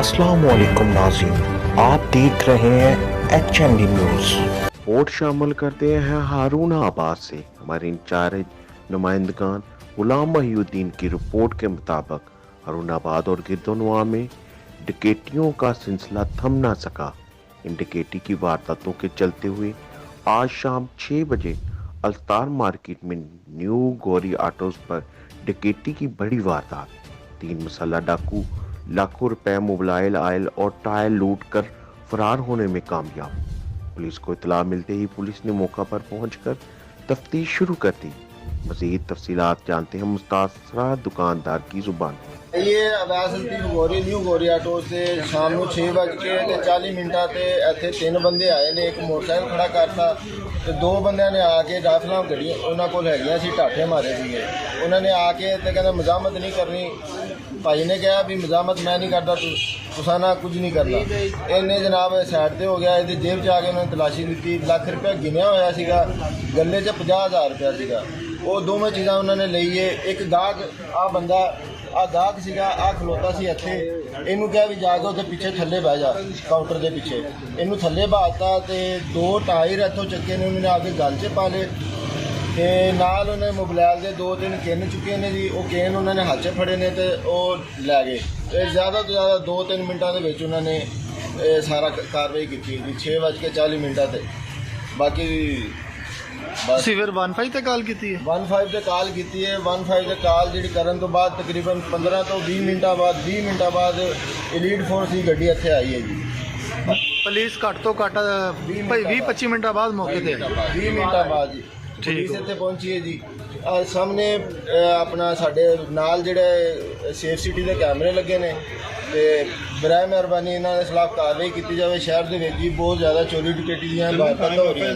अस्सलामुअलैकुम नाज़रीन, आप देख रहे हैं HMD न्यूज़। वोट शामिल करते हैं हारून आबाद से। हमारे इंचार्ज नुमाइंदगान गुलाम महिउद्दीन की रिपोर्ट के मुताबिक हारून आबाद और गिरदोनवा में डकैतियों का सिलसिला थम ना सका। इन डकैती की वारदातों के चलते हुए आज शाम 6 बजे अल्तार मार्केट में न्यू गौरी ऑटोज पर डकैती की बड़ी वारदात। 3 मसाला डाकू लाखों रुपए, मोबाइल, आयल और टायर लूट कर फरार होने में कामयाब। पुलिस को इतला मिलते ही पुलिस ने मौका पर पहुंचकर तफ्तीश शुरू कर दी। मजीद तफसीलात जानते हैं मुतासरा दुकानदार की जुबान। ये गौरी न्यू गौरी ऑटो से शाम को 6:40 ਤੇ ਇੱਥੇ 3 ਬੰਦੇ ਆਏ ਨੇ। ਇੱਕ ਮੋਟਰਸਾਈਕਲ ਖੜਾ ਕਰਤਾ ਤੇ 2 ਬੰਦਿਆਂ ਨੇ ਆ ਕੇ ਰਾਫਲਾਂ ਗੱਡੀਆਂ ਉਹਨਾਂ ਕੋਲ ਹੈਗੀਆਂ ਸੀ, ਢਾਠੇ ਮਾਰੇ ਸੀਗੇ। ਉਹਨਾਂ ਨੇ ਆ ਕੇ ਤੇ ਕਹਿੰਦਾ ਮਜ਼ਾਮਤ ਨਹੀਂ ਕਰਨੀ। ਭਾਈ ਨੇ ਕਿਹਾ ਵੀ ਮਜ਼ਾਮਤ ਮੈਂ ਨਹੀਂ ਕਰਦਾ, ਤੁਸੀਂ ਨਾ ਕੁਝ ਨਹੀਂ ਕਰਨਾ। ਇਹਨੇ ਜਨਾਬ ਸਾਈਡ ਤੇ ਹੋ ਗਿਆ। ਇਹਦੀ ਜੇਬ 'ਚ ਆ ਕੇ ਉਹਨਾਂ ਨੇ ਤਲਾਸ਼ੀ ਦਿੱਤੀ। ਲੱਖ ਰੁਪਇਆ ਗਿਣਿਆ ਹੋਇਆ ਸੀਗਾ, ਗੱਲੇ 'ਚ 50,000 ਰੁਪਇਆ ਸੀਗਾ। ਉਹ ਦੋਵੇਂ ਚੀਜ਼ਾਂ ਉਹਨਾਂ ਨੇ ਲਈ ਏ। ਇੱਕ ਗਾਹਕ ਆ ਬੰਦਾ ਆ ਗਾਹਕ ਸੀਗਾ, ਆ ਖਲੋਤਾ ਸੀ ਇੱਥੇ। ਇਹਨੂੰ ਕਿਹਾ ਵੀ ਜਾ ਕੇ ਉੱਥੇ ਪਿੱਛੇ ਥੱਲੇ ਬਹਿ ਜਾ, ਕਾਊਂਟਰ ਦੇ ਪਿੱਛੇ। ਇਹਨੂੰ ਥੱਲੇ ਬਾਤਾ ਤੇ 2 ਟਾਇਰ ਇੱਥੋਂ ਚੱਕੇ ਨੇ, ਉਹਨੇ ਆ ਕੇ ਗਲ 'ਚ ਪਾ ਲਏ ਤੇ ਨਾਲ ਉਹਨੇ ਮੋਬਾਈਲ ਦੇ 2-3 ਕੇਨ ਚੁੱਕੇ ਨੇ ਜੀ। ਉਹ ਕੇਨ ਉਹਨਾਂ ਨੇ ਹੱਥ 'ਚ ਫੜੇ ਨੇ ਤੇ ਉਹ ਲੈ ਗਏ। ਤੇ ਜ਼ਿਆਦਾ ਤੋਂ ਜ਼ਿਆਦਾ 2-3 ਮਿੰਟਾਂ ਦੇ ਵਿੱਚ ਉਹਨਾਂ ਨੇ ਸਾਰਾ ਕਾਰਵਾਈ ਕੀਤੀ ਜੀ। 6:40 ਤੇ ਬਾਕੀ ਤੁਸੀਂ ਫਿਰ 15 ਤੇ ਕਾਲ ਕੀਤੀ ਹੈ? 15 ਤੇ ਕਾਲ ਕੀਤੀ ਹੈ। 15 ਤੇ ਕਾਲ ਜਿਹੜੀ ਕਰਨ ਤੋਂ ਬਾਅਦ ਤਕਰੀਬਨ 15 ਤੋਂ 20 ਮਿੰਟਾਂ ਬਾਅਦ ਐਲੀਟ ਫੋਰਸ ਦੀ ਗੱਡੀ ਇੱਥੇ ਆਈ ਹੈ ਜੀ। ਪੁਲਿਸ ਘੱਟ ਤੋਂ ਘੱਟ 20-25 ਮਿੰਟਾਂ ਬਾਅਦ ਮੌਕੇ ਤੇ 20 ਮਿੰਟਾਂ ਬਾਅਦ ਜੀ ਪੁਲਿਸ ਇੱਥੇ ਪਹੁੰਚੀ ਹੈ ਜੀ। ਸਾਹਮਣੇ ਆਪਣਾ ਸਾਡੇ ਨਾਲ ਜਿਹੜੇ ਸੇਫ ਸਿਟੀ ਦੇ ਕੈਮਰੇ ਲੱਗੇ ਨੇ ਤੇ ਬਰਾਏ ਮਿਹਰਬਾਨੀ ਇਹਨਾਂ ਦੇ ਖਿਲਾਫ ਕਾਰਵਾਈ ਕੀਤੀ ਜਾਵੇ। ਸ਼ਹਿਰ ਦੇ ਵਿੱਚ ਜੀ ਬਹੁਤ ਜ਼ਿਆਦਾ ਚੋਰੀ ਡਕੈਤੀ ਦੀਆਂ ਵਾਰਦਾਤਾਂ ਹੋ ਰਹੀਆਂ।